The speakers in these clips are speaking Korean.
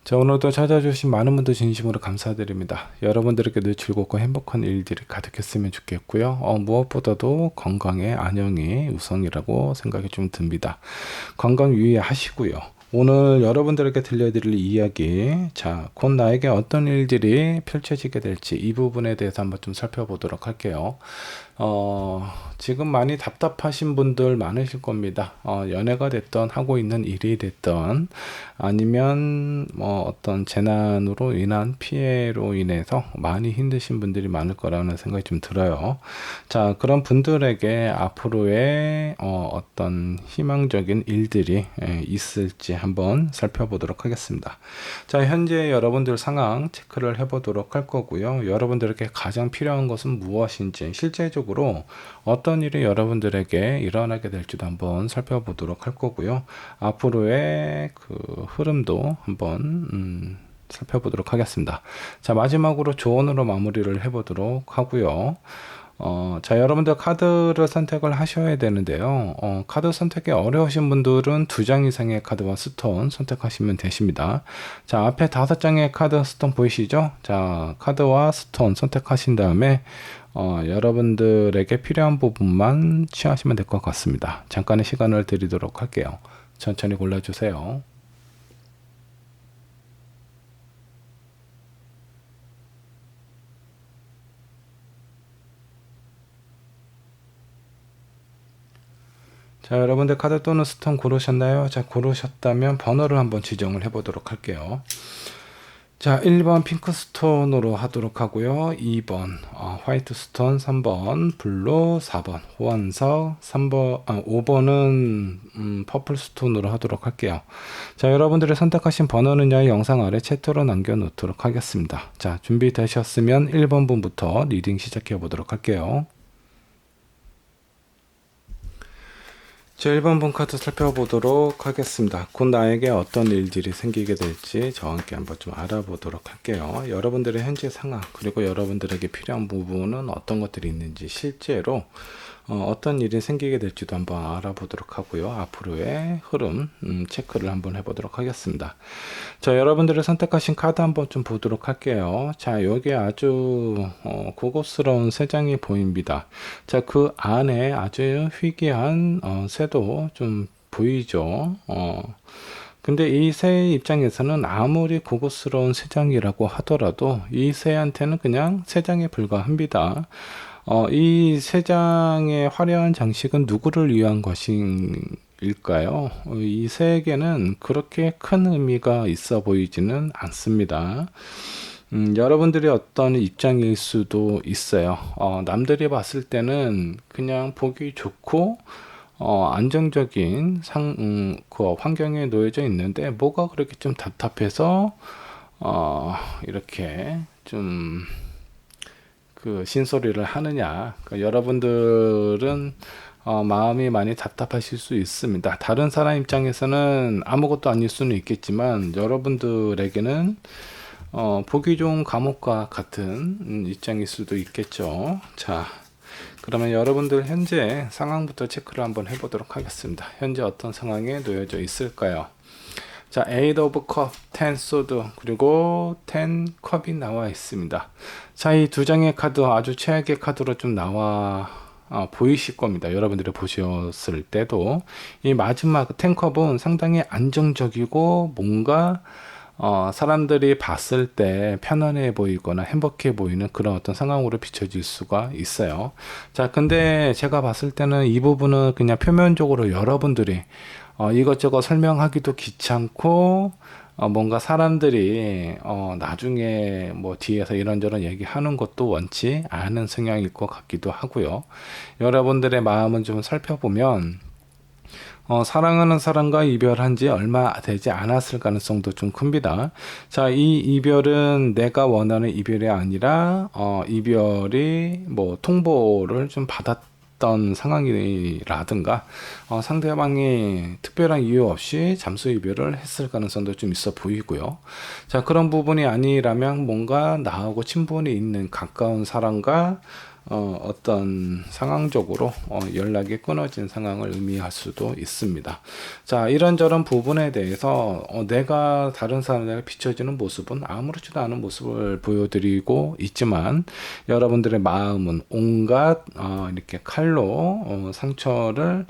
자, 오늘도 찾아주신 많은 분들 진심으로 감사드립니다. 여러분들에게 늘 즐겁고 행복한 일들이 가득했으면 좋겠고요. 무엇보다도 건강에 안녕이 우선이라고 생각이 좀 듭니다. 건강 유의하시고요. 오늘 여러분들에게 들려드릴 이야기, 자, 곧 나에게 어떤 일들이 펼쳐지게 될지 이 부분에 대해서 한번 좀 살펴보도록 할게요. 지금 많이 답답하신 분들 많으실 겁니다. 연애가 됐던, 하고 있는 일이 됐던, 아니면 뭐 어떤 재난으로 인한 피해로 인해서 많이 힘드신 분들이 많을 거라는 생각이 좀 들어요. 자, 그런 분들에게 앞으로의 어떤 희망적인 일들이 있을지 한번 살펴보도록 하겠습니다. 자, 현재 여러분들 상황 체크를 해보도록 할 거고요. 여러분들에게 가장 필요한 것은 무엇인지, 실제적으로 어떤 일이 여러분들에게 일어나게 될지도 한번 살펴보도록 할 거고요. 앞으로의 그 흐름도 한번 살펴보도록 하겠습니다. 자, 마지막으로 조언으로 마무리를 해보도록 하고요. 자, 여러분들 카드를 선택을 하셔야 되는데요. 카드 선택이 어려우신 분들은 2장 이상의 카드와 스톤 선택하시면 되십니다. 자, 앞에 5장의 카드 스톤 보이시죠? 자, 카드와 스톤 선택하신 다음에 여러분들에게 필요한 부분만 취하시면 될 것 같습니다. 잠깐의 시간을 드리도록 할게요. 천천히 골라주세요. 자, 여러분들 카드 또는 스톤 고르셨나요? 자, 고르셨다면 번호를 한번 지정을 해보도록 할게요. 자, 1번 핑크 스톤으로 하도록 하고요. 2번 화이트 스톤, 3번 블루, 4번 호환석, 5번은 퍼플 스톤으로 하도록 할게요. 자, 여러분들이 선택하신 번호는요, 영상 아래 채팅으로 남겨놓도록 하겠습니다. 자, 준비되셨으면 1번 분부터 리딩 시작해 보도록 할게요. 자, 1번 분 카드 살펴보도록 하겠습니다. 곧 나에게 어떤 일들이 생기게 될지 저와 함께 한번 좀 알아보도록 할게요. 여러분들의 현재 상황, 그리고 여러분들에게 필요한 부분은 어떤 것들이 있는지, 실제로 어떤 일이 생기게 될지도 한번 알아보도록 하고요. 앞으로의 흐름 체크를 한번 해보도록 하겠습니다. 자, 여러분들이 선택하신 카드 한번 좀 보도록 할게요. 자, 여기 아주 고급스러운 3장이 보입니다. 자, 그 안에 아주 희귀한 새도 좀 보이죠. 근데 이 새의 입장에서는 아무리 고급스러운 새장이라고 하더라도 이 새한테는 그냥 새장에 불과합니다. 이 새장의 화려한 장식은 누구를 위한 것일까요? 이 새에게는 그렇게 큰 의미가 있어 보이지는 않습니다. 여러분들이 어떤 입장일 수도 있어요. 남들이 봤을 때는 그냥 보기 좋고 안정적인 그 환경에 놓여져 있는데 뭐가 그렇게 좀 답답해서 이렇게 좀 그 신소리를 하느냐. 그러니까 여러분들은 마음이 많이 답답하실 수 있습니다. 다른 사람 입장에서는 아무것도 아닐 수는 있겠지만 여러분들에게는 보기 좋은 감옥과 같은 입장일 수도 있겠죠. 자, 그러면 여러분들 현재 상황부터 체크를 한번 해보도록 하겠습니다. 현재 어떤 상황에 놓여져 있을까요? 자, 8 of cup, 10 sword, 그리고 10 컵이 나와 있습니다. 자, 이 2장의 카드 아주 최악의 카드로 좀 나와 보이실 겁니다. 여러분들이 보셨을 때도 이 마지막 10 컵은 상당히 안정적이고 뭔가 사람들이 봤을 때 편안해 보이거나 행복해 보이는 그런 어떤 상황으로 비춰질 수가 있어요. 자, 근데 제가 봤을 때는 이 부분은 그냥 표면적으로 여러분들이 이것저것 설명하기도 귀찮고 뭔가 사람들이 나중에 뭐 뒤에서 이런저런 얘기하는 것도 원치 않은 성향일 것 같기도 하고요. 여러분들의 마음은 좀 살펴보면 사랑하는 사람과 이별한 지 얼마 되지 않았을 가능성도 좀 큽니다. 자, 이 이별은 내가 원하는 이별이 아니라 이별이 뭐 통보를 좀 받았던 상황이라든가 상대방이 특별한 이유 없이 잠수 이별을 했을 가능성도 좀 있어 보이고요. 자, 그런 부분이 아니라면 뭔가 나하고 친분이 있는 가까운 사람과 어떤 상황적으로 연락이 끊어진 상황을 의미할 수도 있습니다. 자, 이런저런 부분에 대해서 내가 다른 사람에게 비춰지는 모습은 아무렇지도 않은 모습을 보여드리고 있지만 여러분들의 마음은 온갖 이렇게 칼로 상처를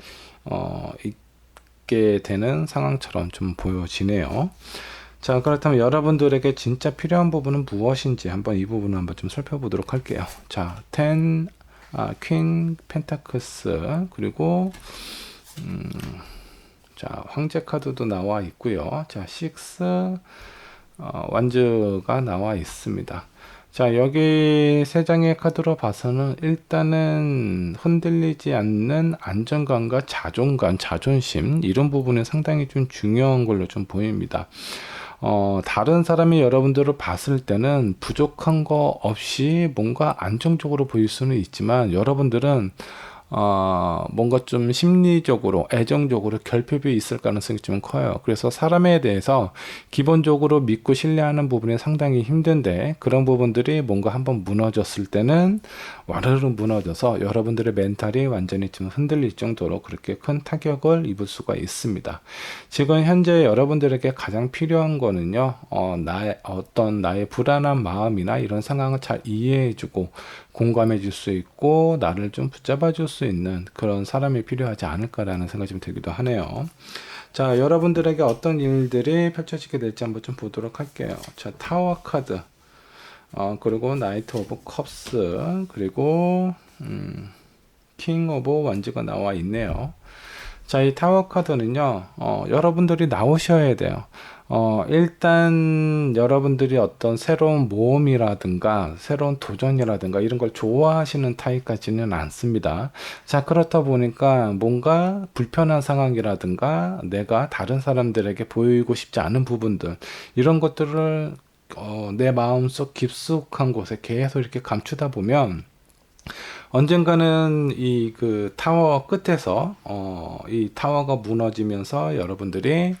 입게 되는 상황처럼 좀 보여지네요. 자, 그렇다면 여러분들에게 진짜 필요한 부분은 무엇인지 한번 이 부분을 한번 좀 살펴보도록 할게요. 자, 퀸 펜타클스, 그리고 자, 황제 카드도 나와 있고요. 자, 6 완즈가 나와 있습니다. 자, 여기 세 장의 카드로 봐서는 일단은 흔들리지 않는 안정감과 자존감, 자존심, 이런 부분이 상당히 좀 중요한 걸로 좀 보입니다. 다른 사람이 여러분들을 봤을 때는 부족한 거 없이 뭔가 안정적으로 보일 수는 있지만 여러분들은 뭔가 좀 심리적으로, 애정적으로 결핍이 있을 가능성이 좀 커요. 그래서 사람에 대해서 기본적으로 믿고 신뢰하는 부분이 상당히 힘든데, 그런 부분들이 뭔가 한번 무너졌을 때는 와르르 무너져서 여러분들의 멘탈이 완전히 좀 흔들릴 정도로 그렇게 큰 타격을 입을 수가 있습니다. 지금 현재 여러분들에게 가장 필요한 거는요, 나의 불안한 마음이나 이런 상황을 잘 이해해주고 공감해 줄 수 있고 나를 좀 붙잡아 줄 수 있는 그런 사람이 필요하지 않을까라는 생각이 좀 들기도 하네요. 자, 여러분들에게 어떤 일들이 펼쳐지게 될지 한번 좀 보도록 할게요. 자, 타워 카드, 그리고 나이트 오브 컵스, 그리고 킹 오브 완즈가 나와 있네요. 자, 이 타워 카드는요, 여러분들이 나오셔야 돼요. 일단 여러분들이 어떤 새로운 모험이라든가 새로운 도전이라든가 이런 걸 좋아하시는 타입까지는 않습니다. 자, 그렇다 보니까 뭔가 불편한 상황이라든가 내가 다른 사람들에게 보이고 싶지 않은 부분들, 이런 것들을 내 마음속 깊숙한 곳에 계속 이렇게 감추다 보면 언젠가는 이 그 타워 끝에서 이 타워가 무너지면서 여러분들이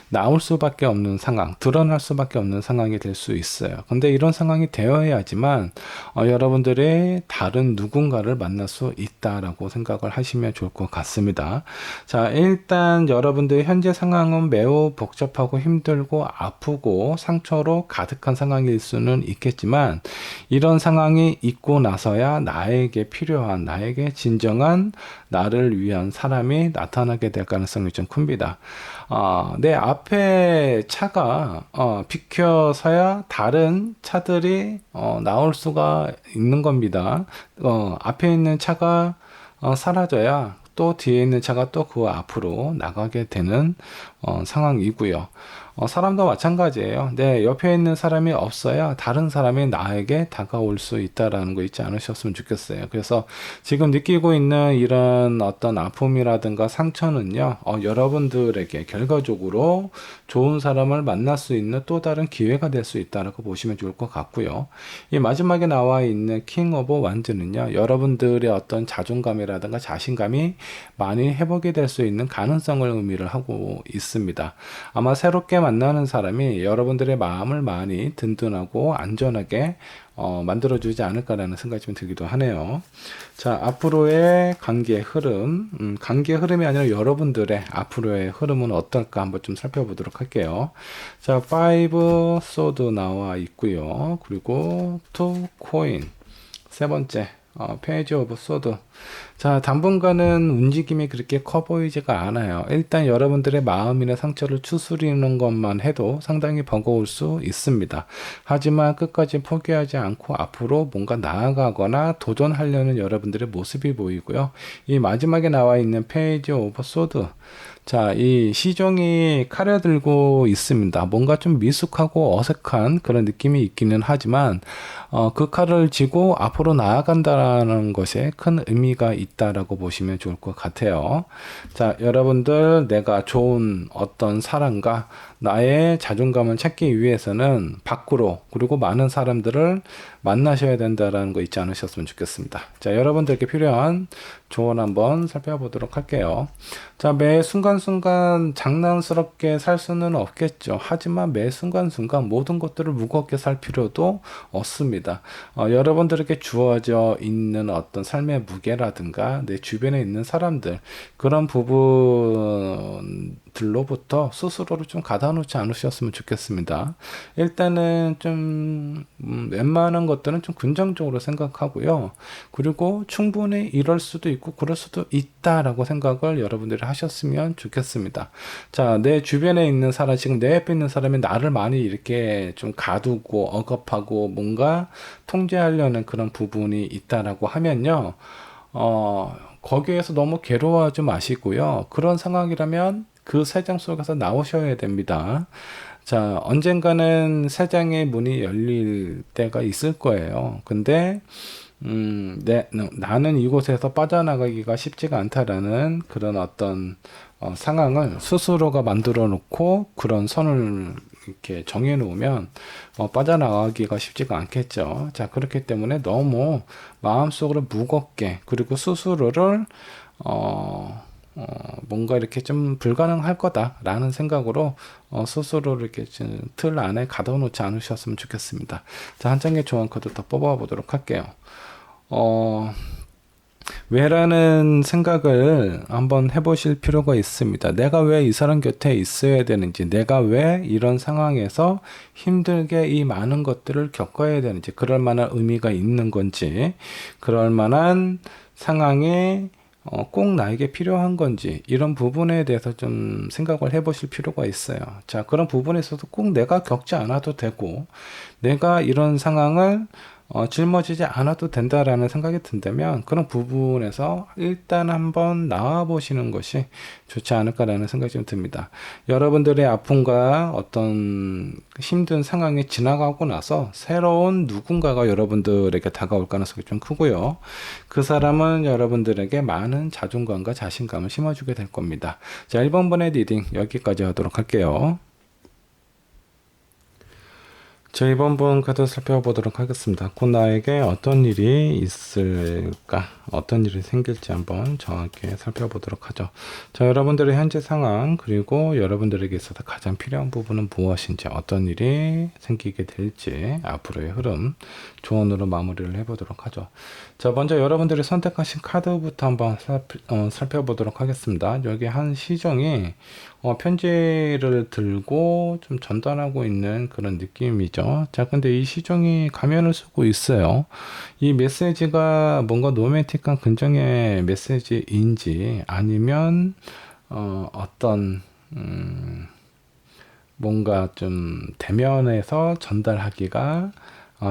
나올 수밖에 없는 상황, 드러날 수밖에 없는 상황이 될 수 있어요. 근데 이런 상황이 되어야지만 여러분들의 다른 누군가를 만날 수 있다라고 생각을 하시면 좋을 것 같습니다. 자, 일단 여러분들의 현재 상황은 매우 복잡하고 힘들고 아프고 상처로 가득한 상황일 수는 있겠지만 이런 상황이 있고 나서야 나에게 필요한, 나에게 진정한 나를 위한 사람이 나타나게 될 가능성이 좀 큽니다. 내 앞에 차가 비켜서야 다른 차들이 나올 수가 있는 겁니다. 앞에 있는 차가 사라져야 또 뒤에 있는 차가 또 그 앞으로 나가게 되는 상황이고요. 사람도 마찬가지예요. 내 옆에 있는 사람이 없어야 다른 사람이 나에게 다가올 수 있다라는 거 잊지 않으셨으면 좋겠어요. 그래서 지금 느끼고 있는 이런 어떤 아픔이라든가 상처는요, 여러분들에게 결과적으로 좋은 사람을 만날 수 있는 또 다른 기회가 될 수 있다라고 보시면 좋을 것 같고요. 이 마지막에 나와 있는 킹 오브 완즈는요, 여러분들의 어떤 자존감이라든가 자신감이 많이 회복이 될 수 있는 가능성을 의미를 하고 있습니다. 아마 새롭게 만나는 사람이 여러분들의 마음을 많이 든든하고 안전하게 만들어주지 않을까라는 생각이 좀 들기도 하네요. 자, 앞으로의 관계의 흐름, 관계의 흐름이 아니라 여러분들의 앞으로의 흐름은 어떨까 한번 좀 살펴보도록 할게요. 자, 5 소드 나와 있고요. 그리고 2 코인, 세 번째 페이지 오브 소드. 자, 당분간은 움직임이 그렇게 커 보이지가 않아요. 일단 여러분들의 마음이나 상처를 추스리는 것만 해도 상당히 버거울 수 있습니다. 하지만 끝까지 포기하지 않고 앞으로 뭔가 나아가거나 도전하려는 여러분들의 모습이 보이고요. 이 마지막에 나와 있는 페이지 오브 소드. 자, 이 시종이 칼을 들고 있습니다. 뭔가 좀 미숙하고 어색한 그런 느낌이 있기는 하지만 그 칼을 쥐고 앞으로 나아간다는 것에 큰 의미가 있다라고 보시면 좋을 것 같아요. 자, 여러분들, 내가 좋은 어떤 사람과 나의 자존감을 찾기 위해서는 밖으로, 그리고 많은 사람들을 만나셔야 된다라는 거 잊지 않으셨으면 좋겠습니다. 자, 여러분들께 필요한 조언 한번 살펴보도록 할게요. 자, 매 순간순간 장난스럽게 살 수는 없겠죠. 하지만 매 순간순간 모든 것들을 무겁게 살 필요도 없습니다. 여러분들에게 주어져 있는 어떤 삶의 무게라든가 내 주변에 있는 사람들, 그런 부분들로부터 스스로를 좀 가다놓지 않으셨으면 좋겠습니다. 일단은 좀 웬만한 것들은 좀 긍정적으로 생각하고요. 그리고 충분히 이럴 수도 있고 그럴 수도 있다라고 생각을 여러분들이 하셨으면 좋겠습니다. 자, 내 주변에 있는 사람, 지금 내 옆에 있는 사람이 나를 많이 이렇게 좀 가두고 억압하고 뭔가 통제하려는 그런 부분이 있다라고 하면요. 거기에서 너무 괴로워하지 마시고요. 그런 상황이라면 그 세장 속에서 나오셔야 됩니다. 자, 언젠가는 세장의 문이 열릴 때가 있을 거예요. 근데 나는 이곳에서 빠져나가기가 쉽지가 않다라는 그런 어떤 상황을 스스로가 만들어 놓고 그런 선을 이렇게 정해 놓으면 빠져나가기가 쉽지가 않겠죠. 자, 그렇기 때문에 너무 마음속으로 무겁게, 그리고 스스로를 뭔가 이렇게 좀 불가능할 거다라는 생각으로 스스로를 이렇게 틀 안에 가둬놓지 않으셨으면 좋겠습니다. 자, 한 장의 조언 카드 더 뽑아보도록 할게요. 왜라는 생각을 한번 해보실 필요가 있습니다. 내가 왜 이 사람 곁에 있어야 되는지, 내가 왜 이런 상황에서 힘들게 이 많은 것들을 겪어야 되는지, 그럴 만한 의미가 있는 건지, 그럴 만한 상황에 꼭 나에게 필요한 건지, 이런 부분에 대해서 좀 생각을 해보실 필요가 있어요. 자, 그런 부분에 있어서 꼭 내가 겪지 않아도 되고, 내가 이런 상황을 짊어지지 않아도 된다라는 생각이 든다면 그런 부분에서 일단 한번 나와 보시는 것이 좋지 않을까라는 생각이 좀 듭니다. 여러분들의 아픔과 어떤 힘든 상황이 지나가고 나서 새로운 누군가가 여러분들에게 다가올 가능성이 좀 크고요. 그 사람은 여러분들에게 많은 자존감과 자신감을 심어주게 될 겁니다. 자, 1번 번의 리딩 여기까지 하도록 할게요. 자, 이번 분 카드 살펴보도록 하겠습니다. 곧 나에게 어떤 일이 있을까? 어떤 일이 생길지 한번 정확히 살펴보도록 하죠. 자, 여러분들의 현재 상황, 그리고 여러분들에게 있어서 가장 필요한 부분은 무엇인지, 어떤 일이 생기게 될지, 앞으로의 흐름, 조언으로 마무리를 해보도록 하죠. 자, 먼저 여러분들이 선택하신 카드부터 한번 살펴보도록 하겠습니다. 여기 한 시종이 편지를 들고 좀 전달하고 있는 그런 느낌이죠. 자, 근데 이 시종이 가면을 쓰고 있어요. 이 메시지가 뭔가 로맨틱한 긍정의 메시지인지, 아니면 어떤 뭔가 좀 대면에서 전달하기가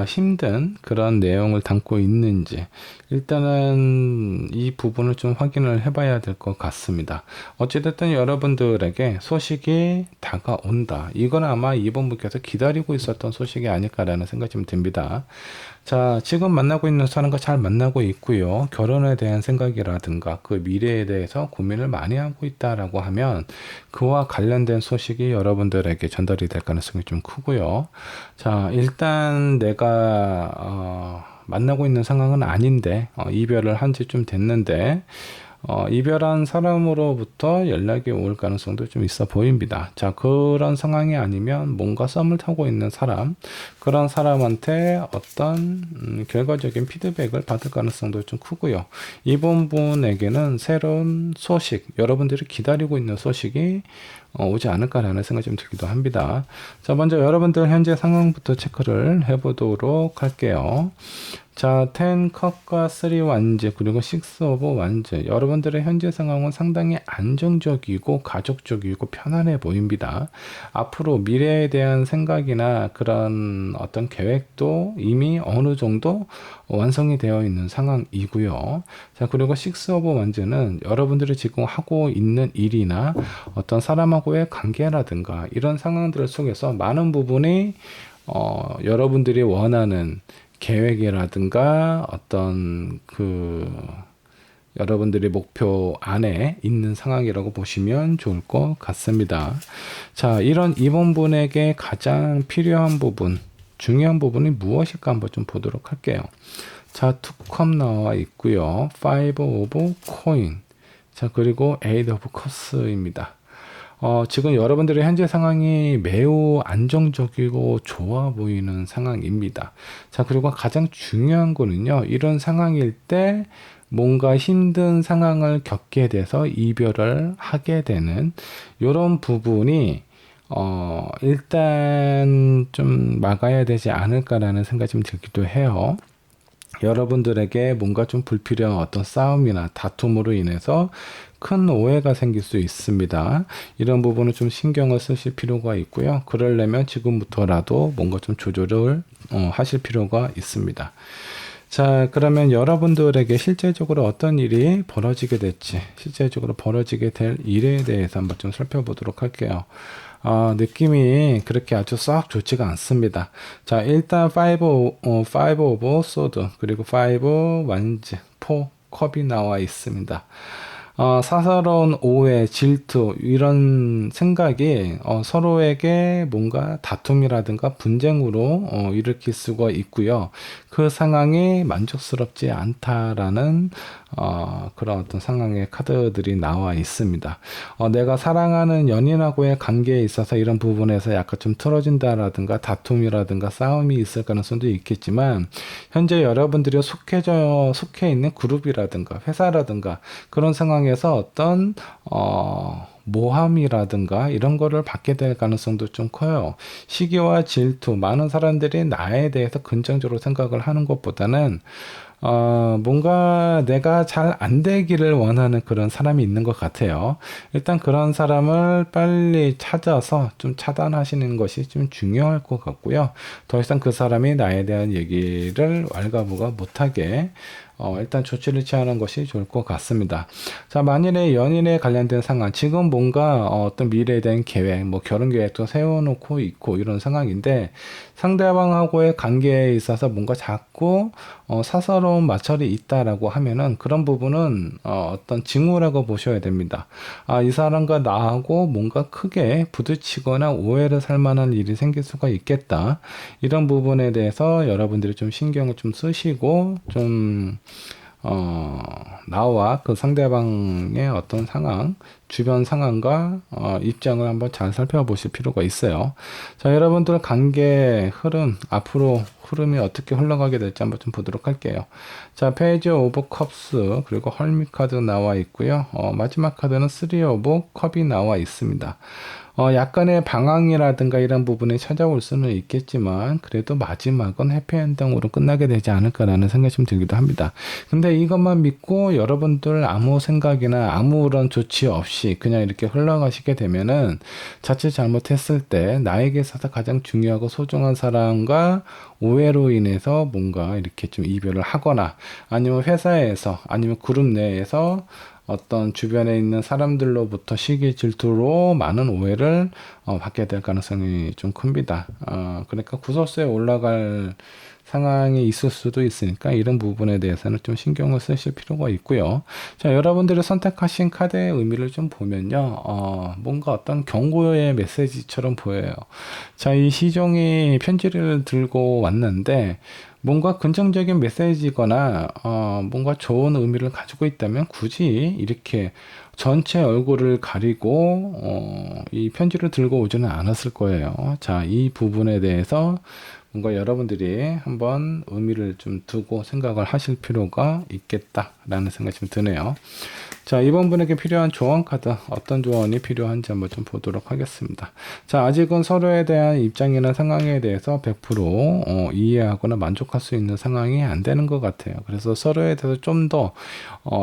힘든 그런 내용을 담고 있는지, 일단은 이 부분을 좀 확인을 해봐야 될 것 같습니다. 어찌됐든 여러분들에게 소식이 다가온다. 이건 아마 이번 분께서 기다리고 있었던 소식이 아닐까라는 생각이 좀 듭니다. 자, 지금 만나고 있는 사람과 잘 만나고 있고요. 결혼에 대한 생각이라든가 그 미래에 대해서 고민을 많이 하고 있다라고 하면 그와 관련된 소식이 여러분들에게 전달이 될 가능성이 좀 크고요. 자, 일단 내가 만나고 있는 상황은 아닌데 이별을 한 지 좀 됐는데 이별한 사람으로부터 연락이 올 가능성도 좀 있어 보입니다. 자, 그런 상황이 아니면 뭔가 썸을 타고 있는 사람, 그런 사람한테 어떤 결과적인 피드백을 받을 가능성도 좀 크고요. 이번 분에게는 새로운 소식, 여러분들이 기다리고 있는 소식이 오지 않을까라는 생각이 좀 들기도 합니다. 자, 먼저 여러분들 현재 상황부터 체크를 해보도록 할게요. 자, 10 컵과 3 완즈, 그리고 6 오브 완즈. 여러분들의 현재 상황은 상당히 안정적이고 가족적이고 편안해 보입니다. 앞으로 미래에 대한 생각이나 그런 어떤 계획도 이미 어느 정도 완성이 되어 있는 상황이고요. 자, 그리고 6 오브 완즈는 여러분들이 지금 하고 있는 일이나 어떤 사람하고의 관계라든가 이런 상황들 속에서 많은 부분이 여러분들이 원하는 계획이라든가 어떤 여러분들의 목표 안에 있는 상황이라고 보시면 좋을 것 같습니다. 자, 이번 분에게 가장 필요한 부분, 중요한 부분이 무엇일까 한번 좀 보도록 할게요. 자, 투컵 나와 있고요. 5 오브 코인. 자, 그리고 8 오브 커스입니다. 지금 여러분들의 현재 상황이 매우 안정적이고 좋아 보이는 상황입니다. 자, 그리고 가장 중요한 거는요, 이런 상황일 때 뭔가 힘든 상황을 겪게 돼서 이별을 하게 되는 이런 부분이 일단 좀 막아야 되지 않을까라는 생각이 좀 들기도 해요. 여러분들에게 뭔가 좀 불필요한 어떤 싸움이나 다툼으로 인해서 큰 오해가 생길 수 있습니다. 이런 부분은 좀 신경을 쓰실 필요가 있고요. 그러려면 지금부터라도 뭔가 좀 조절을 하실 필요가 있습니다. 자, 그러면 여러분들에게 실제적으로 어떤 일이 벌어지게 될지, 실제적으로 벌어지게 될 일에 대해서 한번 좀 살펴보도록 할게요. 느낌이 그렇게 아주 썩 좋지가 않습니다. 자, 일단 5 오브 소드, 그리고 5 완즈, 4 컵이 나와 있습니다. 사사로운 오해, 질투, 이런 생각이 서로에게 뭔가 다툼이라든가 분쟁으로 일으킬 수가 있고요. 그 상황이 만족스럽지 않다라는 그런 어떤 상황의 카드들이 나와 있습니다. 내가 사랑하는 연인하고의 관계에 있어서 이런 부분에서 약간 좀 틀어진다라든가 다툼이라든가 싸움이 있을 가능성도 있겠지만, 현재 여러분들이 속해 있는 그룹이라든가 회사라든가 그런 상황에서 어떤 모함이라든가 이런 거를 받게 될 가능성도 좀 커요. 시기와 질투, 많은 사람들이 나에 대해서 긍정적으로 생각을 하는 것보다는 뭔가 내가 잘 안 되기를 원하는 그런 사람이 있는 것 같아요. 일단 그런 사람을 빨리 찾아서 좀 차단하시는 것이 좀 중요할 것 같고요. 더 이상 그 사람이 나에 대한 얘기를 왈가부가 못하게 일단 조치를 취하는 것이 좋을 것 같습니다. 자, 만일에 연인에 관련된 상황, 지금 뭔가 어떤 미래에 대한 계획, 뭐 결혼 계획도 세워놓고 있고 이런 상황인데, 상대방하고의 관계에 있어서 뭔가 자꾸 사사로운 마찰이 있다라고 하면은 그런 부분은 어떤 징후라고 보셔야 됩니다. 이 사람과 나하고 뭔가 크게 부딪히거나 오해를 살 만한 일이 생길 수가 있겠다. 이런 부분에 대해서 여러분들이 좀 신경을 좀 쓰시고 좀 나와 그 상대방의 어떤 상황, 주변 상황과 입장을 한번 잘 살펴보실 필요가 있어요. 자, 여러분들 관계 흐름, 앞으로 흐름이 어떻게 흘러가게 될지 한번 좀 보도록 할게요. 자, 페이지 오브 컵스, 그리고 헐미 카드 나와 있고요. 마지막 카드는 3 오브 컵이 나와 있습니다. 약간의 방황이라든가 이런 부분이 찾아올 수는 있겠지만, 그래도 마지막은 해피엔딩으로 끝나게 되지 않을까라는 생각이 좀 들기도 합니다. 근데 이것만 믿고 여러분들 아무 생각이나 아무런 조치 없이 그냥 이렇게 흘러가시게 되면은, 자칫 잘못했을 때 나에게 있어서 가장 중요하고 소중한 사람과 오해로 인해서 뭔가 이렇게 좀 이별을 하거나, 아니면 회사에서, 아니면 그룹 내에서 어떤 주변에 있는 사람들로부터 시기 질투로 많은 오해를 받게 될 가능성이 좀 큽니다. 그러니까 구설수에 올라갈 상황이 있을 수도 있으니까 이런 부분에 대해서는 좀 신경을 쓰실 필요가 있고요. 자, 여러분들이 선택하신 카드의 의미를 좀 보면요. 뭔가 어떤 경고의 메시지처럼 보여요. 자, 이 시종이 편지를 들고 왔는데, 뭔가 긍정적인 메시지거나 뭔가 좋은 의미를 가지고 있다면 굳이 이렇게 전체 얼굴을 가리고 이 편지를 들고 오지는 않았을 거예요. 자, 이 부분에 대해서 뭔가 여러분들이 한번 의미를 좀 두고 생각을 하실 필요가 있겠다라는 생각이 좀 드네요. 자, 이번 분에게 필요한 조언 카드, 어떤 조언이 필요한지 한번 좀 보도록 하겠습니다. 자, 아직은 서로에 대한 입장이나 상황에 대해서 100% 이해하거나 만족할 수 있는 상황이 안 되는 것 같아요. 그래서 서로에 대해서 좀 더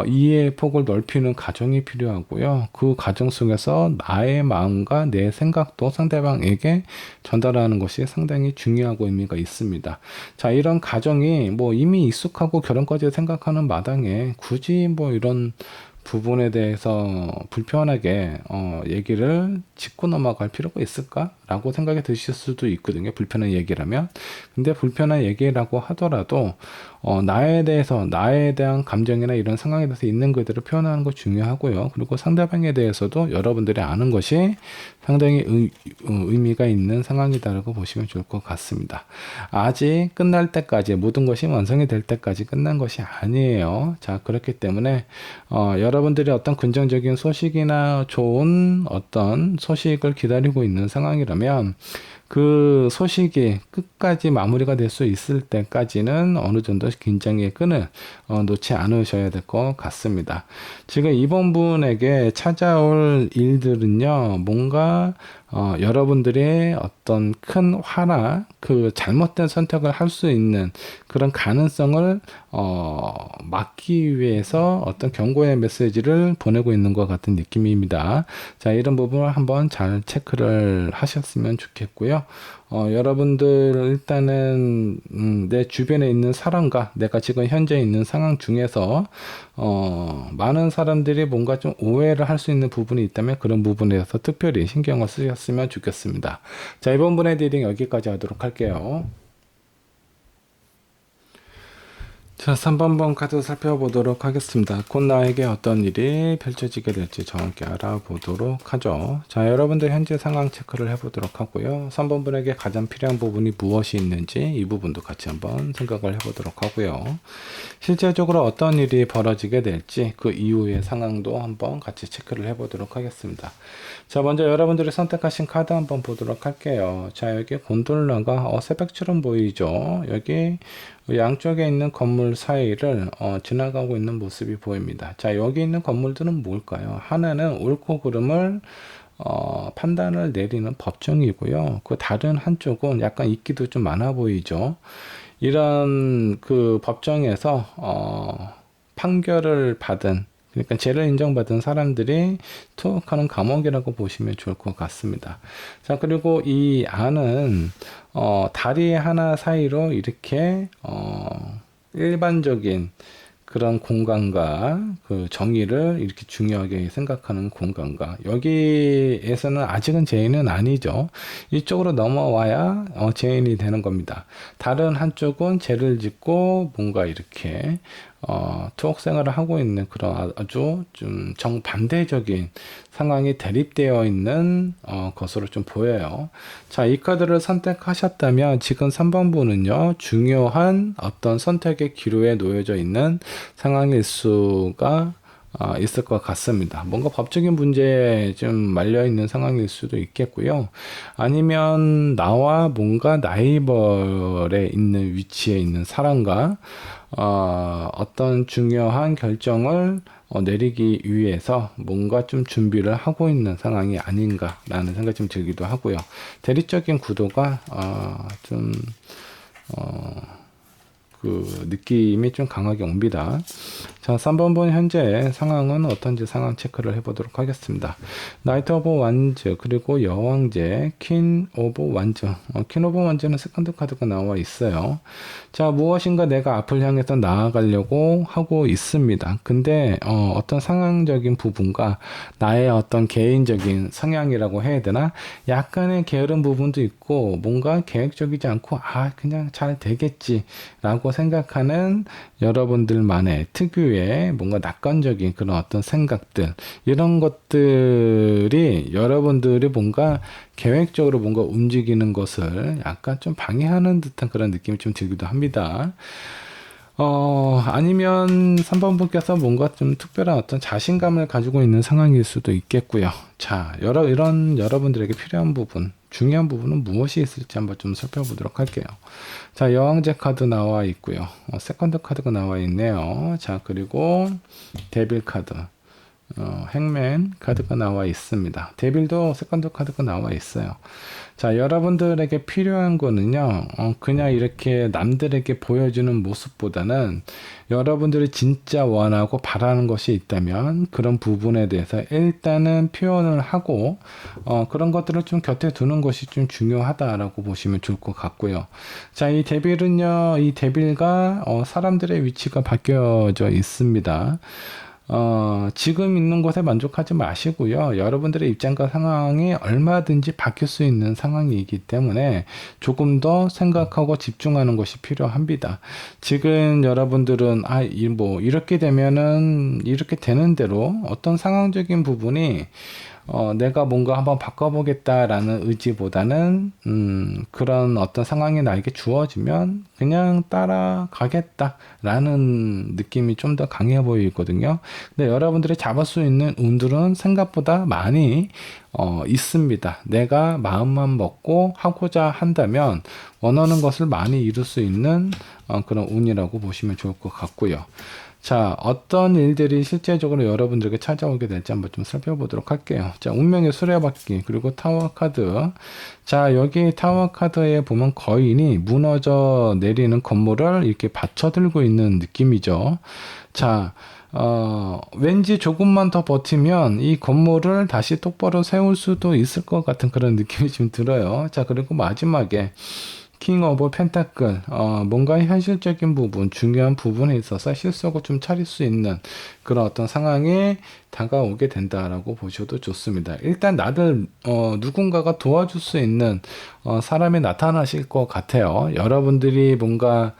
이해의 폭을 넓히는 과정이 필요하고요. 그 과정 속에서 나의 마음과 내 생각도 상대방에게 전달하는 것이 상당히 중요하고 의미가 있습니다. 자, 이런 과정이 뭐 이미 익숙하고 결혼까지 생각하는 마당에 굳이 뭐 이런 부분에 대해서 불편하게 얘기를 짚고 넘어갈 필요가 있을까라고 생각이 드실 수도 있거든요. 불편한 얘기라면. 근데 불편한 얘기라고 하더라도 나에 대해서, 나에 대한 감정이나 이런 상황에 대해서 있는 그대로 표현하는 거 중요하고요. 그리고 상대방에 대해서도 여러분들이 아는 것이 상당히 의미가 있는 상황이다라고 보시면 좋을 것 같습니다. 아직 끝날 때까지, 모든 것이 완성이 될 때까지 끝난 것이 아니에요. 자, 그렇기 때문에 여러분들이 어떤 긍정적인 소식이나 좋은 어떤 소식을 기다리고 있는 상황이라면 그 소식이 끝까지 마무리가 될 수 있을 때까지는 어느 정도 긴장의 끈을 놓지 않으셔야 될 것 같습니다. 지금 이번 분에게 찾아올 일들은요, 뭔가 여러분들의 어떤 큰 화나 그 잘못된 선택을 할 수 있는 그런 가능성을 막기 위해서 어떤 경고의 메시지를 보내고 있는 것 같은 느낌입니다. 자, 이런 부분을 한번 잘 체크를 하셨으면 좋겠고요. 여러분들 일단은 내 주변에 있는 사람과 내가 지금 현재 있는 상황 중에서 많은 사람들이 뭔가 좀 오해를 할 수 있는 부분이 있다면 그런 부분에 대해서 특별히 신경을 쓰셨으면 좋겠습니다. 자, 이번 분의 리딩 여기까지 하도록 할게요. 자, 3번 카드 살펴보도록 하겠습니다. 곧 나에게 어떤 일이 펼쳐지게 될지 정확히 알아보도록 하죠. 자, 여러분들 현재 상황 체크를 해보도록 하고요. 3번 분에게 가장 필요한 부분이 무엇이 있는지 이 부분도 같이 한번 생각을 해보도록 하고요. 실제적으로 어떤 일이 벌어지게 될지 그 이후의 상황도 한번 같이 체크를 해보도록 하겠습니다. 자, 먼저 여러분들이 선택하신 카드 한번 보도록 할게요. 자, 여기 곤돌라가 새벽처럼 보이죠. 여기 양쪽에 있는 건물 사이를 지나가고 있는 모습이 보입니다. 자, 여기 있는 건물들은 뭘까요? 하나는 옳고 그름을 판단을 내리는 법정이고요. 그 다른 한쪽은 약간 인기도 좀 많아 보이죠. 이런 그 법정에서 판결을 받은, 그러니까 죄를 인정받은 사람들이 투옥하는 감옥이라고 보시면 좋을 것 같습니다. 자, 그리고 이 안은 다리 하나 사이로 이렇게 일반적인 그런 공간과 그 정의를 이렇게 중요하게 생각하는 공간과, 여기에서는 아직은 죄인은 아니죠. 이쪽으로 넘어와야 죄인이 되는 겁니다. 다른 한쪽은 죄를 짓고 뭔가 이렇게 투옥 생활을 하고 있는 그런 아주 좀 정반대적인 상황이 대립되어 있는 것으로 좀 보여요. 자, 이 카드를 선택하셨다면 지금 3번 분은요, 중요한 어떤 선택의 기로에 놓여져 있는 상황일 수가 있을 것 같습니다. 뭔가 법적인 문제에 좀 말려 있는 상황일 수도 있겠고요. 아니면 나와 뭔가 라이벌에 있는 위치에 있는 사람과 어떤 중요한 결정을 내리기 위해서 뭔가 좀 준비를 하고 있는 상황이 아닌가라는 생각이 좀 들기도 하고요. 대립적인 구도가 그 느낌이 좀 강하게 옵니다. 자, 3번 분 현재 상황은 어떤지 상황 체크를 해보도록 하겠습니다. 나이트 오브 완즈, 그리고 여왕제, 퀸 오브 완즈. 퀸 오브 완즈는 세컨드 카드가 나와 있어요. 자, 무엇인가 내가 앞을 향해서 나아가려고 하고 있습니다. 근데 어떤 상황적인 부분과 나의 어떤 개인적인 성향이라고 해야 되나? 약간의 게으른 부분도 있고 뭔가 계획적이지 않고 그냥 잘 되겠지 라고 생각하는 여러분들만의 특유의 뭔가 낙관적인 그런 어떤 생각들, 이런 것들이 여러분들이 뭔가 계획적으로 뭔가 움직이는 것을 약간 좀 방해하는 듯한 그런 느낌이 좀 들기도 합니다. 아니면 3번 분께서 뭔가 좀 특별한 어떤 자신감을 가지고 있는 상황일 수도 있겠고요. 자, 이런 여러분들에게 필요한 부분, 중요한 부분은 무엇이 있을지 한번 좀 살펴보도록 할게요. 자, 여왕제 카드 나와 있고요. 세컨드 카드가 나와 있네요. 자, 그리고 데빌 카드, 행맨 카드가 나와 있습니다. 데빌도 세컨드 카드가 나와 있어요. 자, 여러분들에게 필요한 거는요, 그냥 이렇게 남들에게 보여주는 모습보다는 여러분들이 진짜 원하고 바라는 것이 있다면 그런 부분에 대해서 일단은 표현을 하고 그런 것들을 좀 곁에 두는 것이 좀 중요하다라고 보시면 좋을 것 같고요. 자, 이 데빌은요, 이 데빌과 사람들의 위치가 바뀌어져 있습니다. 지금 있는 곳에 만족하지 마시고요. 여러분들의 입장과 상황이 얼마든지 바뀔 수 있는 상황이기 때문에 조금 더 생각하고 집중하는 것이 필요합니다. 지금 여러분들은 이렇게 되면은 이렇게 되는 대로 어떤 상황적인 부분이 내가 뭔가 한번 바꿔보겠다라는 의지보다는, 그런 어떤 상황이 나에게 주어지면 그냥 따라가겠다라는 느낌이 좀 더 강해 보이거든요. 근데 여러분들이 잡을 수 있는 운들은 생각보다 많이, 있습니다. 내가 마음만 먹고 하고자 한다면 원하는 것을 많이 이룰 수 있는, 그런 운이라고 보시면 좋을 것 같고요. 자, 어떤 일들이 실제적으로 여러분들에게 찾아오게 될지 한번 좀 살펴보도록 할게요. 자, 운명의 수레바퀴, 그리고 타워 카드. 자, 여기 타워 카드에 보면 거인이 무너져 내리는 건물을 이렇게 받쳐들고 있는 느낌이죠. 자, 왠지 조금만 더 버티면 이 건물을 다시 똑바로 세울 수도 있을 것 같은 그런 느낌이 좀 들어요. 자, 그리고 마지막에 킹 오브 펜타클, 뭔가 현실적인 부분, 중요한 부분에 있어서 실속을 좀 차릴 수 있는 그런 어떤 상황이 다가오게 된다라고 보셔도 좋습니다. 일단 나를, 누군가가 도와줄 수 있는, 사람이 나타나실 것 같아요. 여러분들이 뭔가,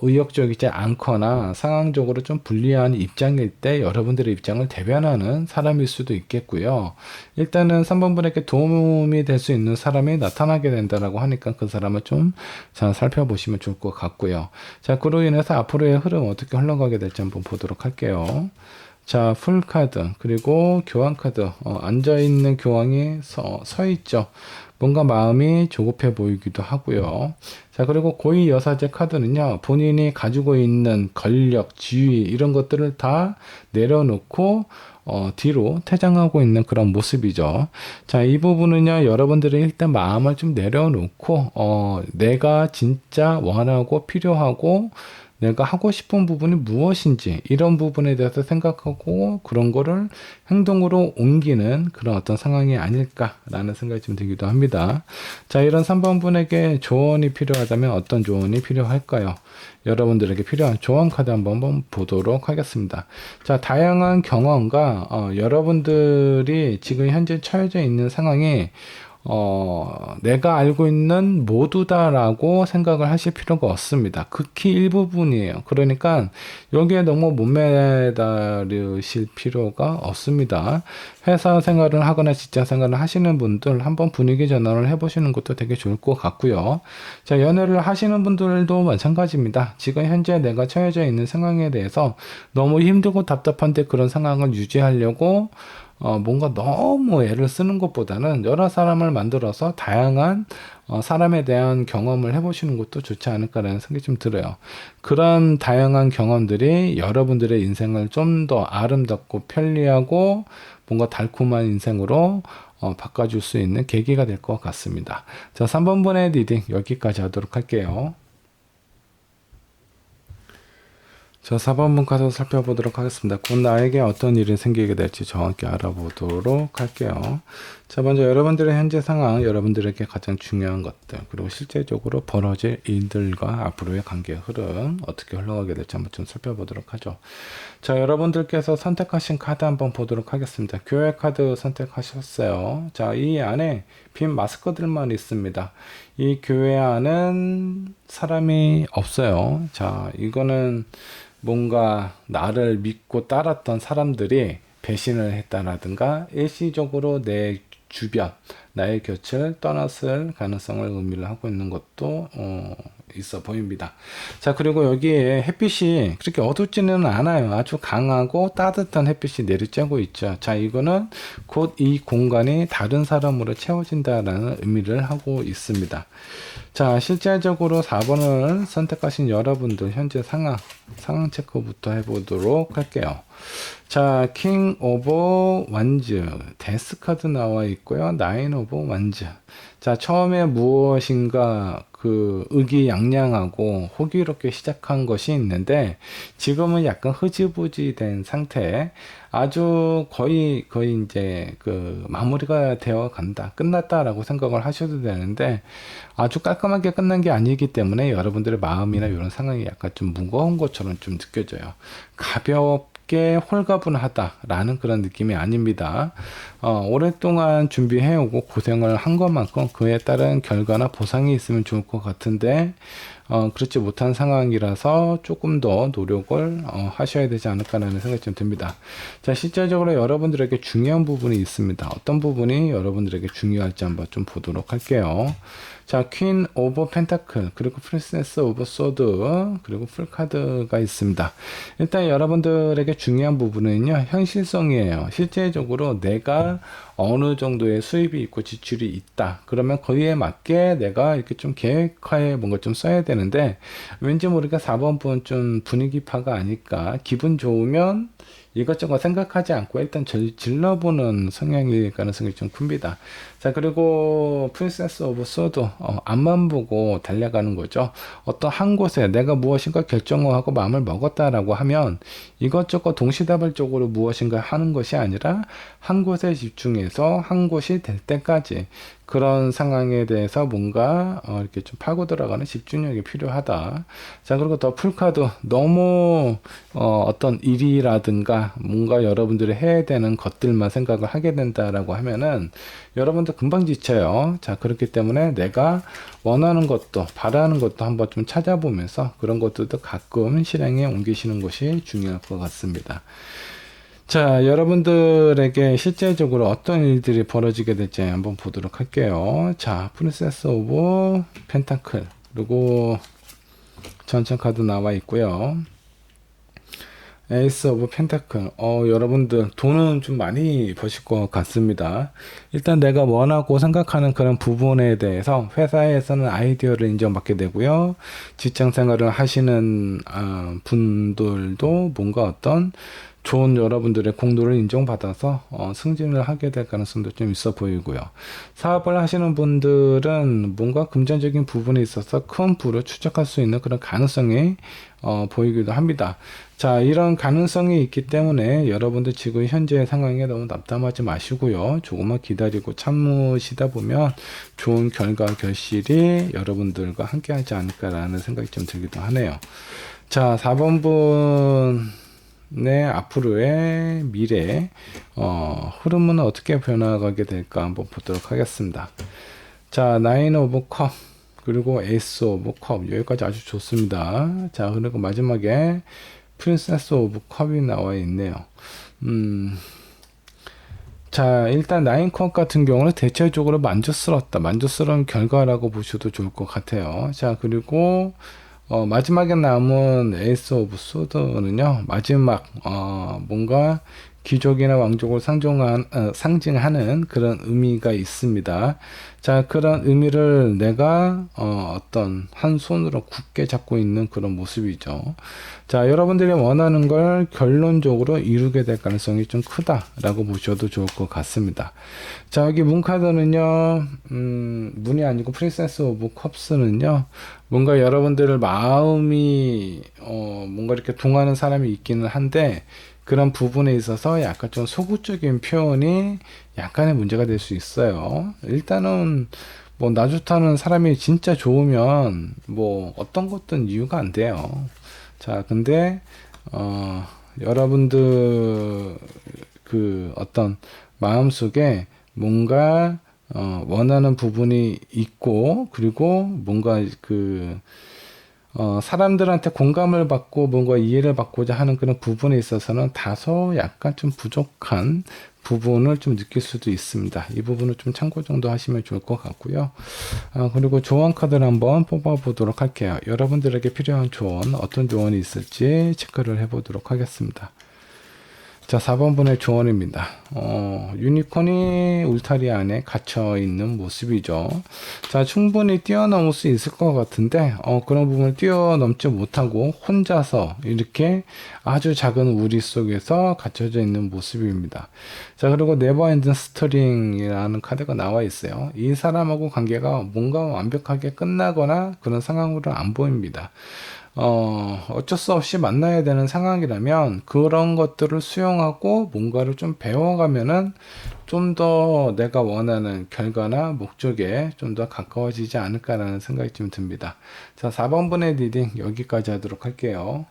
의욕적이지 않거나 상황적으로 좀 불리한 입장일 때 여러분들의 입장을 대변하는 사람일 수도 있겠고요. 일단은 3번 분에게 도움이 될 수 있는 사람이 나타나게 된다라고 하니까 그 사람을 좀 잘 살펴보시면 좋을 것 같고요. 자, 그로 인해서 앞으로의 흐름 어떻게 흘러가게 될지 한번 보도록 할게요. 자, 풀카드, 그리고 교황카드, 앉아있는 교황이 서 있죠. 뭔가 마음이 조급해 보이기도 하고요. 자, 그리고 고위 여사제 카드는요, 본인이 가지고 있는 권력, 지위, 이런 것들을 다 내려놓고, 뒤로 퇴장하고 있는 그런 모습이죠. 자, 이 부분은요, 여러분들이 일단 마음을 좀 내려놓고, 내가 진짜 원하고 필요하고, 내가 하고 싶은 부분이 무엇인지 이런 부분에 대해서 생각하고 그런 거를 행동으로 옮기는 그런 어떤 상황이 아닐까라는 생각이 좀 들기도 합니다. 자, 이런 3번 분에게 조언이 필요하다면 어떤 조언이 필요할까요? 여러분들에게 필요한 조언 카드 한번 보도록 하겠습니다. 자, 다양한 경험과 여러분들이 지금 현재 처해져 있는 상황이 내가 알고 있는 모두다라고 생각을 하실 필요가 없습니다. 극히 일부분이에요. 그러니까 여기에 너무 못 매달으실 필요가 없습니다. 회사 생활을 하거나 직장 생활을 하시는 분들 한번 분위기 전환을 해보시는 것도 되게 좋을 것 같고요. 자, 연애를 하시는 분들도 마찬가지입니다. 지금 현재 내가 처해져 있는 상황에 대해서 너무 힘들고 답답한데 그런 상황을 유지하려고 뭔가 너무 애를 쓰는 것보다는 여러 사람을 만들어서 다양한 사람에 대한 경험을 해보시는 것도 좋지 않을까라는 생각이 좀 들어요. 그런 다양한 경험들이 여러분들의 인생을 좀 더 아름답고 편리하고 뭔가 달콤한 인생으로 바꿔줄 수 있는 계기가 될 것 같습니다. 자, 3번 분의 리딩 여기까지 하도록 할게요. 자, 4번문 카드 살펴보도록 하겠습니다. 곧 나에게 어떤 일이 생기게 될지 정확히 알아보도록 할게요. 자, 먼저 여러분들의 현재 상황, 여러분들에게 가장 중요한 것들, 그리고 실제적으로 벌어질 일들과 앞으로의 관계의 흐름, 어떻게 흘러가게 될지 한번 좀 살펴보도록 하죠. 자, 여러분들께서 선택하신 카드 한번 보도록 하겠습니다. 교회 카드 선택하셨어요. 자, 이 안에 빈 마스크들만 있습니다. 이 교회 안은 사람이 없어요. 자, 이거는 뭔가 나를 믿고 따랐던 사람들이 배신을 했다라든가 일시적으로 내 주변, 나의 곁을 떠났을 가능성을 의미를 하고 있는 것도 있어 보입니다. 자, 그리고 여기에 햇빛이 그렇게 어둡지는 않아요. 아주 강하고 따뜻한 햇빛이 내리쬐고 있죠. 자, 이거는 곧 이 공간이 다른 사람으로 채워진다라는 의미를 하고 있습니다. 자, 실제적으로 4번을 선택하신 여러분들 현재 상황 체크부터 해보도록 할게요. 자, 킹 오브 완즈, 데스 카드 나와 있고요. 나인 오브 완즈. 자, 처음에 무엇인가 의기양양하고 호기롭게 시작한 것이 있는데 지금은 약간 흐지부지 된 상태, 아주 거의 이제 마무리가 되어 간다, 끝났다라고 생각을 하셔도 되는데 아주 깔끔하게 끝난 게 아니기 때문에 여러분들의 마음이나 이런 상황이 약간 좀 무거운 것처럼 좀 느껴져요. 가볍게 그렇게 홀가분하다라는 그런 느낌이 아닙니다. 오랫동안 준비해오고 고생을 한 것만큼 그에 따른 결과나 보상이 있으면 좋을 것 같은데 그렇지 못한 상황이라서 조금 더 노력을 하셔야 되지 않을까라는 생각이 좀 듭니다. 자, 실제적으로 여러분들에게 중요한 부분이 있습니다. 어떤 부분이 여러분들에게 중요할지 한번 좀 보도록 할게요. 자, 퀸 오브 펜타클, 그리고 프린세스 오브 소드, 그리고 풀카드가 있습니다. 일단 여러분들에게 중요한 부분은요, 현실성이에요. 실제적으로 내가 어느 정도의 수입이 있고 지출이 있다. 그러면 거기에 맞게 내가 이렇게 좀 계획하에 뭔가 좀 써야 되는데, 왠지 모르게 4번 분 좀 분위기 파가 아닐까. 기분 좋으면 이것저것 생각하지 않고 일단 질러보는 성향일 가능성이 좀 큽니다. 자, 그리고 프린세스 오브 소드, 앞만 보고 달려가는 거죠. 어떤 한 곳에 내가 무엇인가 결정을 하고 마음을 먹었다라고 하면 이것저것 동시다발적으로 무엇인가 하는 것이 아니라 한 곳에 집중해서 한 곳이 될 때까지 그런 상황에 대해서 뭔가 이렇게 좀 파고 들어가는 집중력이 필요하다. 자, 그리고 더 풀카드, 너무 어떤 일이라든가 뭔가 여러분들이 해야 되는 것들만 생각을 하게 된다라고 하면은 여러분들 금방 지쳐요. 자, 그렇기 때문에 내가 원하는 것도 바라는 것도 한번 좀 찾아보면서 그런 것들도 가끔 실행에 옮기시는 것이 중요할 것 같습니다. 자, 여러분들에게 실제적으로 어떤 일들이 벌어지게 될지 한번 보도록 할게요. 자, 프린세스 오브 펜타클, 그리고 전천 카드 나와 있고요. 에이스 오브 펜타클. 여러분들 돈은 좀 많이 버실 것 같습니다. 일단 내가 원하고 생각하는 그런 부분에 대해서 회사에서는 아이디어를 인정받게 되고요. 직장 생활을 하시는 분들도 뭔가 어떤 좋은 여러분들의 공로를 인정받아서 승진을 하게 될 가능성도 좀 있어 보이고요. 사업을 하시는 분들은 뭔가 금전적인 부분에 있어서 큰 부를 추적할 수 있는 그런 가능성이 보이기도 합니다. 자, 이런 가능성이 있기 때문에 여러분들 지금 현재 상황에 너무 낙담하지 마시고요. 조금만 기다리고 참으시다 보면 좋은 결과 결실이 여러분들과 함께 하지 않을까라는 생각이 좀 들기도 하네요. 자, 4번 분 네, 앞으로의 미래 흐름은 어떻게 변화가게 될까 한번 보도록 하겠습니다. 자, 나인 오브 컵, 그리고 에이스 오브 컵, 여기까지 아주 좋습니다. 자, 그리고 마지막에 프린세스 오브 컵이 나와 있네요. 자, 일단 나인 컵 같은 경우는 대체적으로 만족스러운 결과라고 보셔도 좋을 것 같아요. 자, 그리고 마지막에 남은 에이스 오브 소드는요, 마지막, 뭔가 귀족이나 왕족을 상징하는 그런 의미가 있습니다. 자, 그런 의미를 내가, 어떤 한 손으로 굳게 잡고 있는 그런 모습이죠. 자, 여러분들이 원하는 걸 결론적으로 이루게 될 가능성이 좀 크다라고 보셔도 좋을 것 같습니다. 자, 여기 문카드는요, 문이 아니고 프린세스 오브 컵스는요, 뭔가 여러분들의 마음이, 뭔가 이렇게 동하는 사람이 있기는 한데, 그런 부분에 있어서 약간 좀 소극적인 표현이 약간의 문제가 될 수 있어요. 일단은, 뭐, 나 좋다는 사람이 진짜 좋으면, 뭐, 어떤 것든 이유가 안 돼요. 자, 근데, 여러분들, 그, 어떤 마음속에 뭔가, 원하는 부분이 있고, 그리고 뭔가 그, 사람들한테 공감을 받고 뭔가 이해를 받고자 하는 그런 부분에 있어서는 다소 약간 좀 부족한 부분을 좀 느낄 수도 있습니다. 이 부분을 좀 참고 정도 하시면 좋을 것 같고요. 그리고 조언 카드를 한번 뽑아 보도록 할게요. 여러분들에게 필요한 조언, 어떤 조언이 있을지 체크를 해 보도록 하겠습니다. 자, 4번 분의 조언입니다. 유니콘이 울타리 안에 갇혀 있는 모습이죠. 자, 충분히 뛰어넘을 수 있을 것 같은데, 그런 부분을 뛰어넘지 못하고 혼자서 이렇게 아주 작은 우리 속에서 갇혀져 있는 모습입니다. 자, 그리고 네버 엔딩 스토링이라는 카드가 나와 있어요. 이 사람하고 관계가 뭔가 완벽하게 끝나거나 그런 상황으로 안 보입니다. 어쩔 수 없이 만나야 되는 상황이라면 그런 것들을 수용하고 뭔가를 좀 배워가면은 좀 더 내가 원하는 결과나 목적에 좀 더 가까워지지 않을까라는 생각이 좀 듭니다. 자, 4번 분의 리딩 여기까지 하도록 할게요.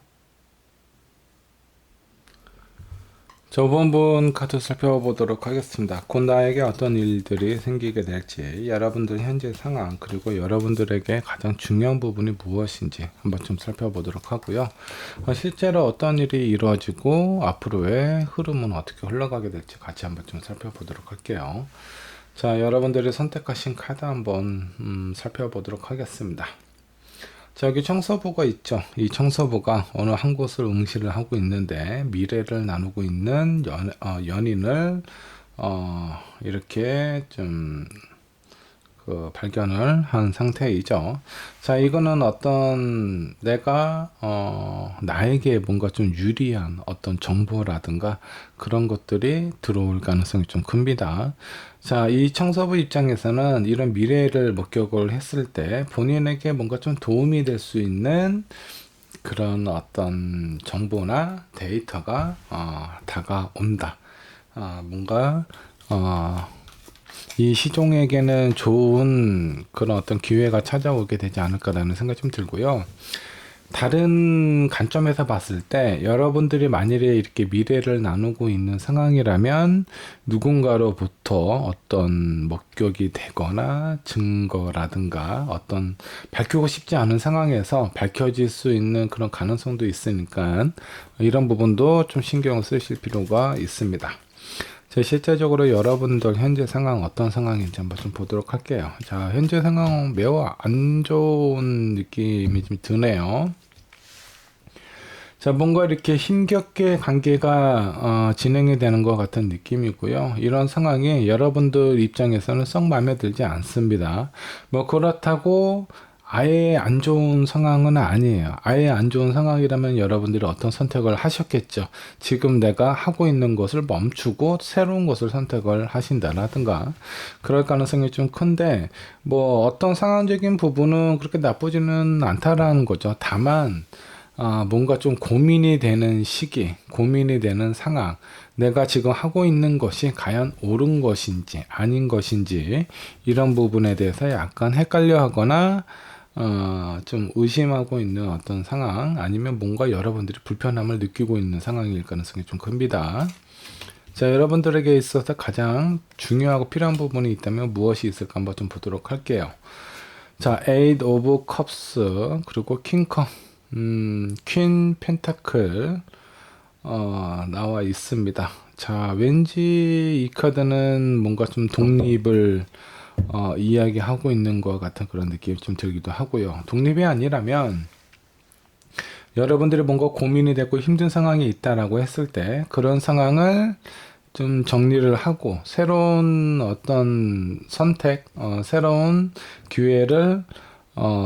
저번 분 카드 살펴보도록 하겠습니다. 곧 나에게 어떤 일들이 생기게 될지, 여러분들 현재 상황, 그리고 여러분들에게 가장 중요한 부분이 무엇인지 한번 좀 살펴보도록 하고요. 실제로 어떤 일이 이루어지고 앞으로의 흐름은 어떻게 흘러가게 될지 같이 한번 좀 살펴보도록 할게요. 자, 여러분들이 선택하신 카드 한번 살펴보도록 하겠습니다. 자, 여기 청소부가 있죠. 이 청소부가 어느 한 곳을 응시를 하고 있는데 미래를 나누고 있는 연인을 이렇게 좀 발견을 한 상태이죠. 자, 이거는 어떤 내가 나에게 뭔가 좀 유리한 어떤 정보라든가 그런 것들이 들어올 가능성이 좀 큽니다. 자, 이 청소부 입장에서는 이런 미래를 목격을 했을 때 본인에게 뭔가 좀 도움이 될 수 있는 그런 어떤 정보나 데이터가 다가온다. 뭔가 이 시종에게는 좋은 그런 어떤 기회가 찾아오게 되지 않을까라는 생각이 좀 들고요. 다른 관점에서 봤을 때 여러분들이 만일에 이렇게 미래를 나누고 있는 상황이라면 누군가로부터 어떤 목격이 되거나 증거라든가 어떤 밝히고 싶지 않은 상황에서 밝혀질 수 있는 그런 가능성도 있으니까 이런 부분도 좀 신경을 쓰실 필요가 있습니다. 실제적으로 여러분들 현재 상황 어떤 상황인지 한번 좀 보도록 할게요. 자, 현재 상황 매우 안 좋은 느낌이 좀 드네요. 자, 뭔가 이렇게 힘겹게 관계가 진행이 되는 것 같은 느낌이고요. 이런 상황이 여러분들 입장에서는 썩 마음에 들지 않습니다. 뭐 그렇다고 아예 안 좋은 상황은 아니에요. 아예 안 좋은 상황이라면 여러분들이 어떤 선택을 하셨겠죠. 지금 내가 하고 있는 것을 멈추고 새로운 것을 선택을 하신다라든가 그럴 가능성이 좀 큰데 뭐 어떤 상황적인 부분은 그렇게 나쁘지는 않다라는 거죠. 다만 뭔가 좀 고민이 되는 시기, 고민이 되는 상황, 내가 지금 하고 있는 것이 과연 옳은 것인지 아닌 것인지 이런 부분에 대해서 약간 헷갈려 하거나 좀 의심하고 있는 어떤 상황 아니면 뭔가 여러분들이 불편함을 느끼고 있는 상황일 가능성이 좀 큽니다. 자, 여러분들에게 있어서 가장 중요하고 필요한 부분이 있다면 무엇이 있을까 한번 좀 보도록 할게요. 자, Eight of Cups 그리고 킹컵 퀸 펜타클 나와 있습니다. 자, 왠지 이 카드는 뭔가 좀 독립을 이야기하고 있는 것 같은 그런 느낌이 좀 들기도 하고요. 독립이 아니라면 여러분들이 뭔가 고민이 되고 힘든 상황이 있다라고 했을 때 그런 상황을 좀 정리를 하고 새로운 어떤 선택, 새로운 기회를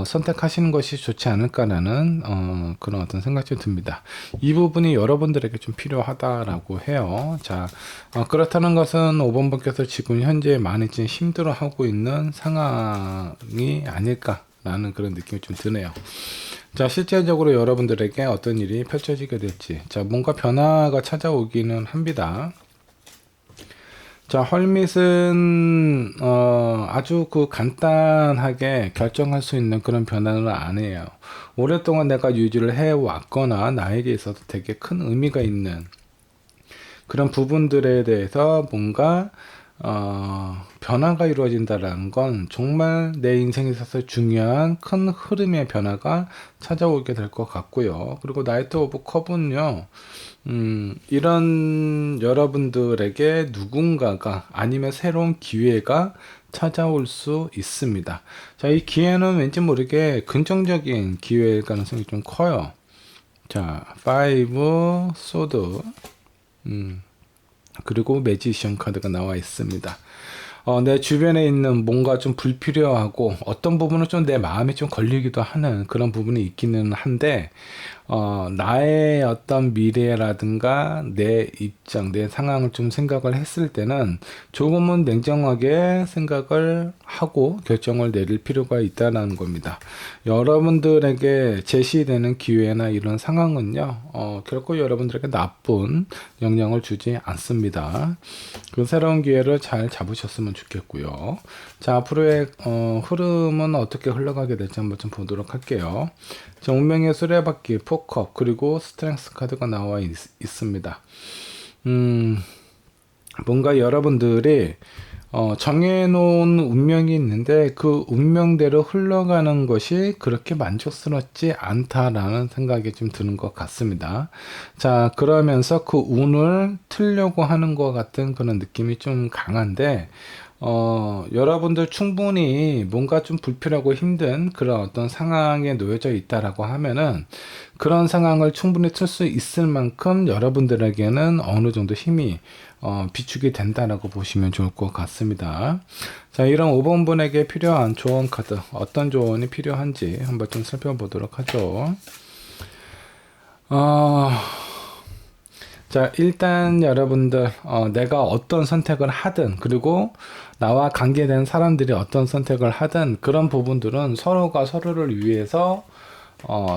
선택하시는 것이 좋지 않을까라는 그런 어떤 생각이 좀 듭니다. 이 부분이 여러분들에게 좀 필요하다라고 해요. 자, 그렇다는 것은 5번분께서 지금 현재 많이 좀 힘들어하고 있는 상황이 아닐까라는 그런 느낌이 좀 드네요. 자, 실제적으로 여러분들에게 어떤 일이 펼쳐지게 될지, 자, 뭔가 변화가 찾아오기는 합니다. 자, 헐밋은 아주 간단하게 결정할 수 있는 그런 변화는 아니에요. 오랫동안 내가 유지를 해왔거나 나에게 있어서 되게 큰 의미가 있는 그런 부분들에 대해서 뭔가 변화가 이루어진다는 건 정말 내 인생에 있어서 중요한 큰 흐름의 변화가 찾아오게 될 것 같고요. 그리고 나이트 오브 컵은요, 이런 여러분들에게 누군가가 아니면 새로운 기회가 찾아올 수 있습니다. 자, 이 기회는 왠지 모르게 긍정적인 기회일 가능성이 좀 커요. 자, 5 소드, 그리고 매지션 카드가 나와 있습니다. 내 주변에 있는 뭔가 좀 불필요하고 어떤 부분은 좀 내 마음에 좀 걸리기도 하는 그런 부분이 있기는 한데 나의 어떤 미래라든가 내 입장, 내 상황을 좀 생각을 했을 때는 조금은 냉정하게 생각을 하고 결정을 내릴 필요가 있다는 겁니다. 여러분들에게 제시되는 기회나 이런 상황은요, 결코 여러분들에게 나쁜 영향을 주지 않습니다. 그 새로운 기회를 잘 잡으셨으면 좋겠고요. 자, 앞으로의 흐름은 어떻게 흘러가게 될지 한번 좀 보도록 할게요. 자, 운명의 수레바퀴, 포컵, 그리고 스트렝스 카드가 나와 있습니다. 음, 뭔가 여러분들이 정해놓은 운명이 있는데 그 운명대로 흘러가는 것이 그렇게 만족스럽지 않다라는 생각이 좀 드는 것 같습니다. 자, 그러면서 그 운을 틀려고 하는 것 같은 그런 느낌이 좀 강한데, 여러분들 충분히 뭔가 좀 불필요하고 힘든 그런 어떤 상황에 놓여져 있다라고 하면은 그런 상황을 충분히 틀 수 있을 만큼 여러분들에게는 어느 정도 힘이 비축이 된다라고 보시면 좋을 것 같습니다. 자, 이런 5번 분에게 필요한 조언 카드, 어떤 조언이 필요한지 한번 좀 살펴보도록 하죠. 어, 자, 일단 여러분들, 내가 어떤 선택을 하든, 그리고 나와 관계된 사람들이 어떤 선택을 하든, 그런 부분들은 서로가 서로를 위해서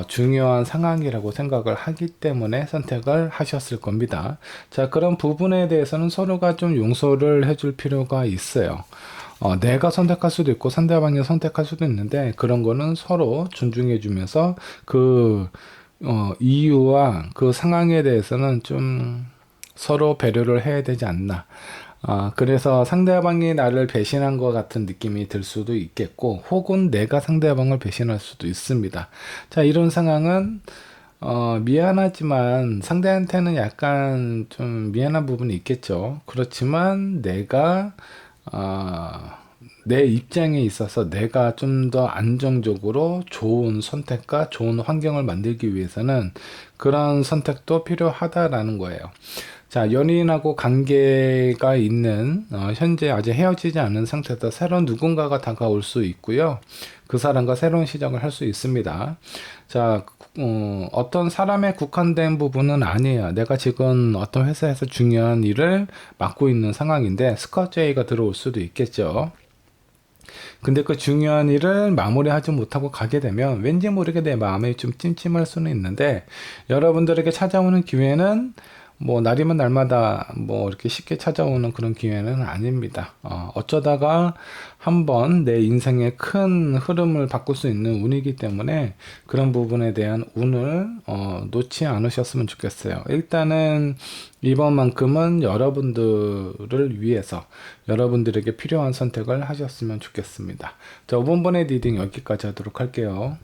중요한 상황이라고 생각을 하기 때문에 선택을 하셨을 겁니다. 자, 그런 부분에 대해서는 서로가 좀 용서를 해줄 필요가 있어요. 내가 선택할 수도 있고 상대방이 선택할 수도 있는데 그런 거는 서로 존중해 주면서 그 이유와 그 상황에 대해서는 좀 서로 배려를 해야 되지 않나. 그래서 상대방이 나를 배신한 것 같은 느낌이 들 수도 있겠고, 혹은 내가 상대방을 배신할 수도 있습니다. 자, 이런 상황은, 미안하지만 상대한테는 약간 좀 미안한 부분이 있겠죠. 그렇지만 내가, 어, 내 입장에 있어서 내가 좀 더 안정적으로 좋은 선택과 좋은 환경을 만들기 위해서는 그런 선택도 필요하다라는 거예요. 자, 연인하고 관계가 있는, 현재 아직 헤어지지 않은 상태에서 새로운 누군가가 다가올 수 있고요. 그 사람과 새로운 시작을 할 수 있습니다. 자, 어떤 사람에 국한된 부분은 아니에요. 내가 지금 어떤 회사에서 중요한 일을 맡고 있는 상황인데, 스카우트제의가 들어올 수도 있겠죠. 근데 그 중요한 일을 마무리하지 못하고 가게 되면 왠지 모르게 내 마음이 좀 찜찜할 수는 있는데 여러분들에게 찾아오는 기회는 뭐 날이면 날마다 뭐 이렇게 쉽게 찾아오는 그런 기회는 아닙니다. 어쩌다가 한번 내 인생의 큰 흐름을 바꿀 수 있는 운이기 때문에 그런 부분에 대한 운을 놓지 않으셨으면 좋겠어요. 일단은 이번만큼은 여러분들을 위해서 여러분들에게 필요한 선택을 하셨으면 좋겠습니다. 자, 5번의 리딩 여기까지 하도록 할게요.